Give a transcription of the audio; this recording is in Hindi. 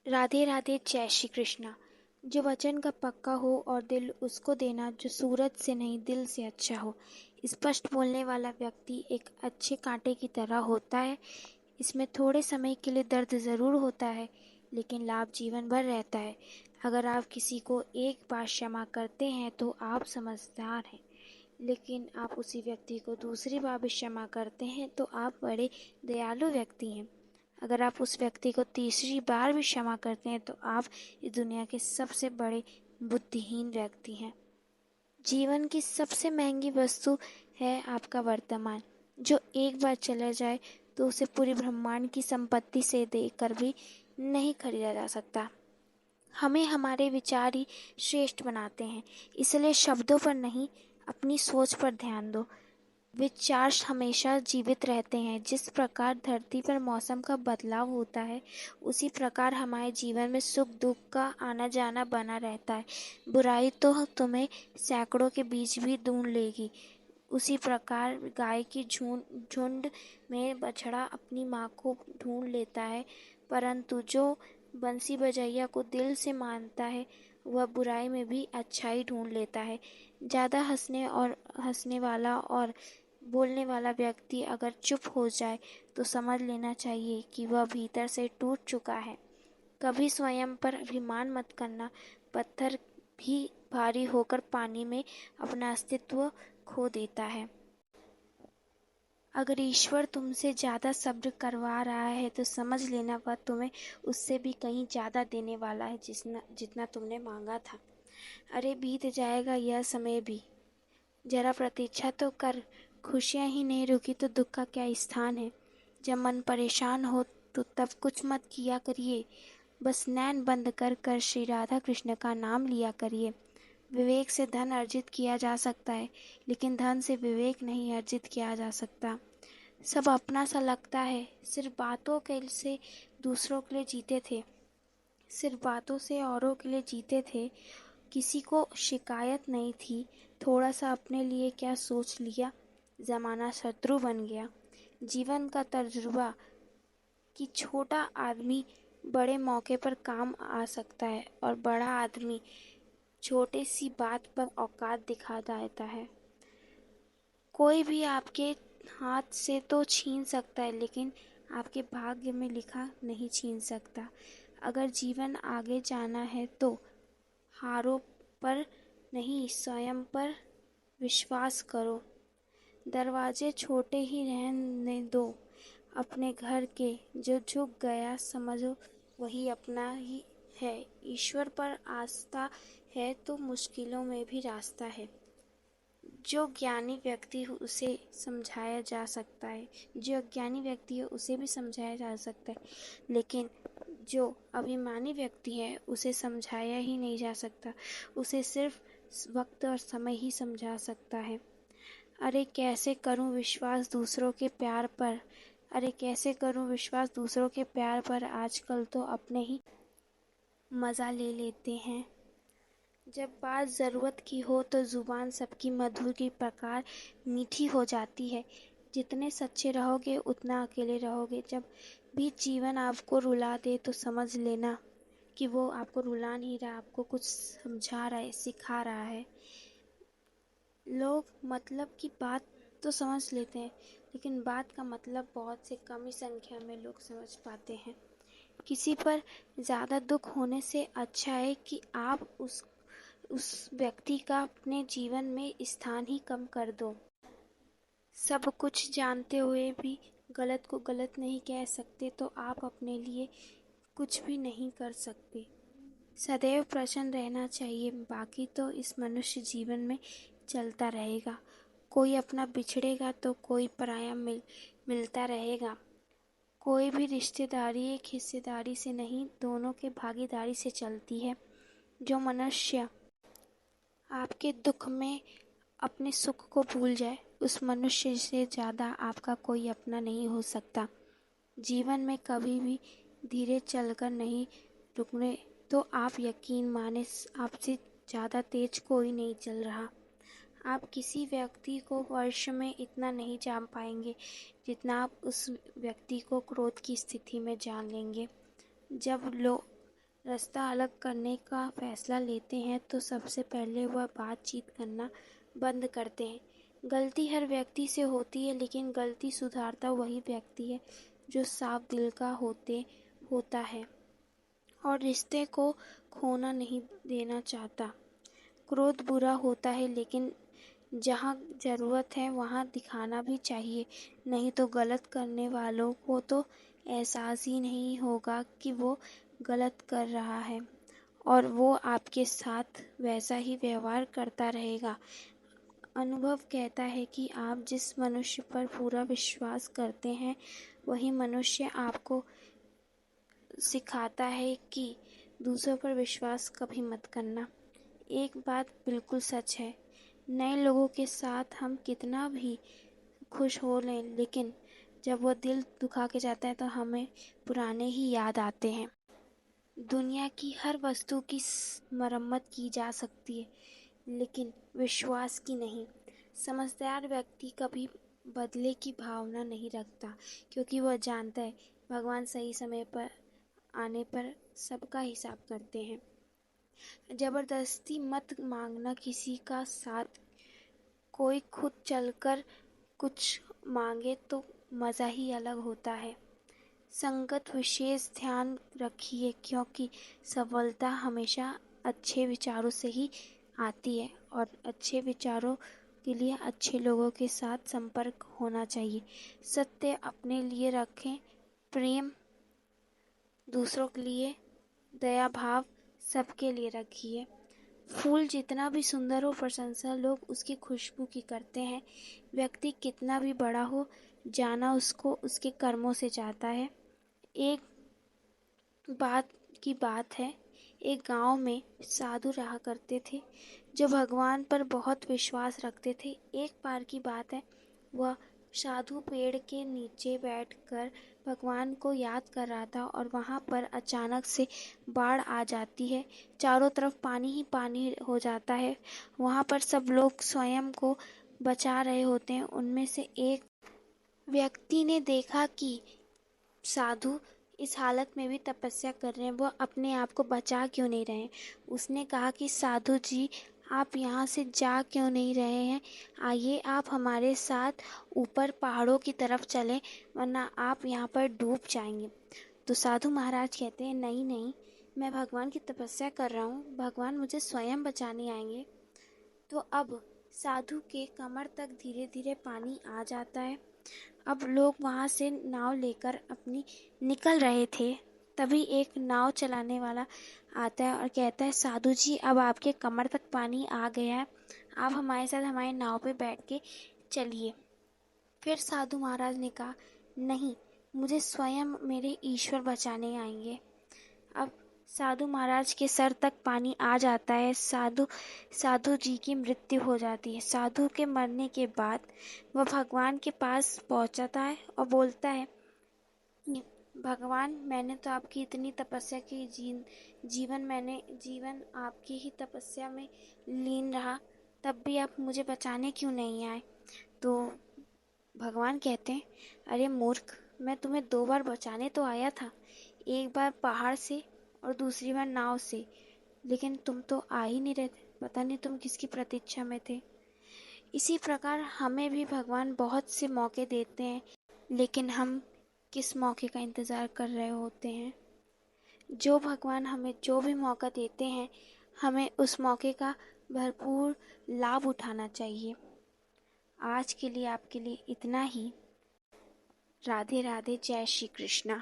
राधे राधे, जय श्री कृष्णा। जो वचन का पक्का हो और दिल उसको देना जो सूरज से नहीं दिल से अच्छा हो। स्पष्ट बोलने वाला व्यक्ति एक अच्छे कांटे की तरह होता है। इसमें थोड़े समय के लिए दर्द ज़रूर होता है, लेकिन लाभ जीवन भर रहता है। अगर आप किसी को एक बार क्षमा करते हैं तो आप समझदार हैं, लेकिन आप उसी व्यक्ति को दूसरी बार भी क्षमा करते हैं तो आप बड़े दयालु व्यक्ति हैं। अगर आप उस व्यक्ति को तीसरी बार भी क्षमा करते हैं तो आप इस दुनिया के सबसे बड़े बुद्धिहीन व्यक्ति हैं। जीवन की सबसे महंगी वस्तु है आपका वर्तमान, जो एक बार चला जाए तो उसे पूरी ब्रह्मांड की संपत्ति से देकर भी नहीं खरीदा जा सकता। हमें हमारे विचार ही श्रेष्ठ बनाते हैं, इसलिए शब्दों पर नहीं, अपनी सोच पर ध्यान दो। विचार हमेशा जीवित रहते हैं। जिस प्रकार धरती पर मौसम का बदलाव होता है, उसी प्रकार हमारे जीवन में सुख दुख का आना जाना बना रहता है। बुराई तो तुम्हें सैकड़ों के बीच भी ढूंढ लेगी। उसी प्रकार गाय की झुंड में बछड़ा अपनी माँ को ढूंढ लेता है, परंतु जो बंसी बजैया को दिल से मानता है वह बुराई में भी अच्छाई ढूंढ लेता है। ज़्यादा हंसने वाला और बोलने वाला व्यक्ति अगर चुप हो जाए तो समझ लेना चाहिए कि वह भीतर से टूट चुका है। कभी स्वयं पर अभिमान मत करना। पत्थर भी भारी होकर पानी में अपना अस्तित्व खो देता है। अगर ईश्वर तुमसे ज़्यादा सब्र करवा रहा है तो समझ लेना वह तुम्हें उससे भी कहीं ज़्यादा देने वाला है जितना तुमने मांगा था। अरे बीत जाएगा यह समय भी, जरा प्रतीक्षा तो कर। खुशियाँ ही नहीं रुकी तो दुख का क्या स्थान है। जब मन परेशान हो तो तब कुछ मत किया करिए, बस नैन बंद कर कर श्री राधा कृष्ण का नाम लिया करिए। विवेक से धन अर्जित किया जा सकता है, लेकिन धन से विवेक नहीं अर्जित किया जा सकता। सब अपना सा लगता है। सिर्फ बातों के से दूसरों के लिए जीते थे, सिर्फ बातों से औरों के लिए जीते थे। किसी को शिकायत नहीं थी। थोड़ा सा अपने लिए क्या सोच लिया, जमाना शत्रु बन गया। जीवन का तजुर्बा कि छोटा आदमी बड़े मौके पर काम आ सकता है और बड़ा आदमी छोटे सी बात पर औकात दिखा देता है। कोई भी आपके हाथ से तो छीन सकता है, लेकिन आपके भाग्य में लिखा नहीं छीन सकता। अगर जीवन आगे जाना है तो हारों पर नहीं, स्वयं पर विश्वास करो। दरवाजे छोटे ही रहने दो अपने घर के। जो झुक गया समझो वही अपना ही है। ईश्वर पर आस्था है तो मुश्किलों में भी रास्ता है। जो ज्ञानी व्यक्ति हो उसे समझाया जा सकता है, जो अज्ञानी व्यक्ति है उसे भी समझाया जा सकता है, लेकिन जो अभिमानी व्यक्ति है उसे समझाया ही नहीं जा सकता। उसे सिर्फ वक्त और समय ही समझा सकता है। अरे कैसे करूं विश्वास दूसरों के प्यार पर, अरे कैसे करूं विश्वास दूसरों के प्यार पर। आजकल तो अपने ही मज़ा ले लेते हैं। जब बात ज़रूरत की हो तो ज़ुबान सबकी मधुर की प्रकार मीठी हो जाती है। जितने सच्चे रहोगे उतना अकेले रहोगे। जब भी जीवन आपको रुला दे तो समझ लेना कि वो आपको रुला नहीं रहा, आपको कुछ समझा रहा है, सिखा रहा है। लोग मतलब की बात तो समझ लेते हैं, लेकिन बात का मतलब बहुत से कम ही संख्या में लोग समझ पाते हैं। किसी पर ज़्यादा दुख होने से अच्छा है कि आप उस व्यक्ति का अपने जीवन में स्थान ही कम कर दो। सब कुछ जानते हुए भी गलत को गलत नहीं कह सकते तो आप अपने लिए कुछ भी नहीं कर सकते। सदैव प्रसन्न रहना चाहिए, बाकी तो इस मनुष्य जीवन में चलता रहेगा। कोई अपना बिछड़ेगा तो कोई पराया मिलता रहेगा। कोई भी रिश्तेदारी एक हिस्सेदारी से नहीं, दोनों के भागीदारी से चलती है। जो मनुष्य आपके दुख में अपने सुख को भूल जाए, उस मनुष्य से ज़्यादा आपका कोई अपना नहीं हो सकता। जीवन में कभी भी धीरे चलकर नहीं रुकने तो आप यकीन माने आपसे ज़्यादा तेज कोई नहीं चल रहा। आप किसी व्यक्ति को वर्ष में इतना नहीं जान पाएंगे जितना आप उस व्यक्ति को क्रोध की स्थिति में जान लेंगे। जब रास्ता अलग करने का फैसला लेते हैं तो सबसे पहले वह बातचीत करना बंद करते हैं। गलती हर व्यक्ति से होती है, लेकिन गलती सुधारता वही व्यक्ति है जो साफ दिल का होता है और रिश्ते को खोना नहीं देना चाहता। क्रोध बुरा होता है, लेकिन जहाँ ज़रूरत है वहाँ दिखाना भी चाहिए, नहीं तो गलत करने वालों को तो एहसास ही नहीं होगा कि वो गलत कर रहा है और वो आपके साथ वैसा ही व्यवहार करता रहेगा। अनुभव कहता है कि आप जिस मनुष्य पर पूरा विश्वास करते हैं वही मनुष्य आपको सिखाता है कि दूसरों पर विश्वास कभी मत करना। एक बात बिल्कुल सच है, नए लोगों के साथ हम कितना भी खुश हो लें, लेकिन जब वो दिल दुखा के जाता है तो हमें पुराने ही याद आते हैं। दुनिया की हर वस्तु की मरम्मत की जा सकती है, लेकिन विश्वास की नहीं। समझदार व्यक्ति कभी बदले की भावना नहीं रखता, क्योंकि वह जानता है भगवान सही समय पर आने पर सबका हिसाब करते हैं। जबरदस्ती मत मांगना किसी का साथ। कोई खुद चलकर कुछ मांगे तो मज़ा ही अलग होता है। संगत विशेष ध्यान रखिए, क्योंकि सफलता हमेशा अच्छे विचारों से ही आती है और अच्छे विचारों के लिए अच्छे लोगों के साथ संपर्क होना चाहिए। सत्य अपने लिए रखें, प्रेम दूसरों के लिए, दया भाव सबके लिए रखिए। फूल जितना भी सुंदर हो, प्रशंसा लोग उसकी खुशबू की करते हैं। व्यक्ति कितना भी बड़ा हो, जाना उसको उसके कर्मों से जाता है। एक बात है, एक गांव में साधु रहा करते थे जो भगवान पर बहुत विश्वास रखते थे। एक बार की बात है, वह साधु पेड़ के नीचे बैठकर भगवान को याद कर रहा था और वहां पर अचानक से बाढ़ आ जाती है। चारों तरफ पानी ही पानी हो जाता है। वहां पर सब लोग स्वयं को बचा रहे होते हैं। उनमें से एक व्यक्ति ने देखा कि साधु इस हालत में भी तपस्या कर रहे हैं, वो अपने आप को बचा क्यों नहीं रहे हैं। उसने कहा कि साधु जी, आप यहाँ से जा क्यों नहीं रहे हैं? आइए आप हमारे साथ ऊपर पहाड़ों की तरफ चलें, वरना आप यहाँ पर डूब जाएंगे। तो साधु महाराज कहते हैं, नहीं नहीं, मैं भगवान की तपस्या कर रहा हूँ, भगवान मुझे स्वयं बचाने आएंगे। तो अब साधु के कमर तक धीरे धीरे पानी आ जाता है। अब लोग वहाँ से नाव लेकर अपनी निकल रहे थे। तभी एक नाव चलाने वाला आता है और कहता है, साधु जी, अब आपके कमर तक पानी आ गया है, आप हमारे साथ हमारी नाव पे बैठ के चलिए। फिर साधु महाराज ने कहा, नहीं, मुझे स्वयं मेरे ईश्वर बचाने आएंगे। अब साधु महाराज के सर तक पानी आ जाता है। साधु जी की मृत्यु हो जाती है। साधु के मरने के बाद वह भगवान के पास पहुंचता है और बोलता है, भगवान, मैंने तो आपकी इतनी तपस्या की, जीवन आपकी ही तपस्या में लीन रहा, तब भी आप मुझे बचाने क्यों नहीं आए? तो भगवान कहते हैं, अरे मूर्ख, मैं तुम्हें 2 बार बचाने तो आया था, एक बार पहाड़ से और दूसरी बार नाव से, लेकिन तुम तो आ ही नहीं रहे थे। पता नहीं तुम किसकी प्रतीक्षा में थे। इसी प्रकार हमें भी भगवान बहुत से मौके देते हैं, लेकिन हम किस मौके का इंतज़ार कर रहे होते हैं? जो भगवान हमें जो भी मौका देते हैं, हमें उस मौके का भरपूर लाभ उठाना चाहिए। आज के लिए आपके लिए इतना ही। राधे राधे, जय श्री कृष्णा।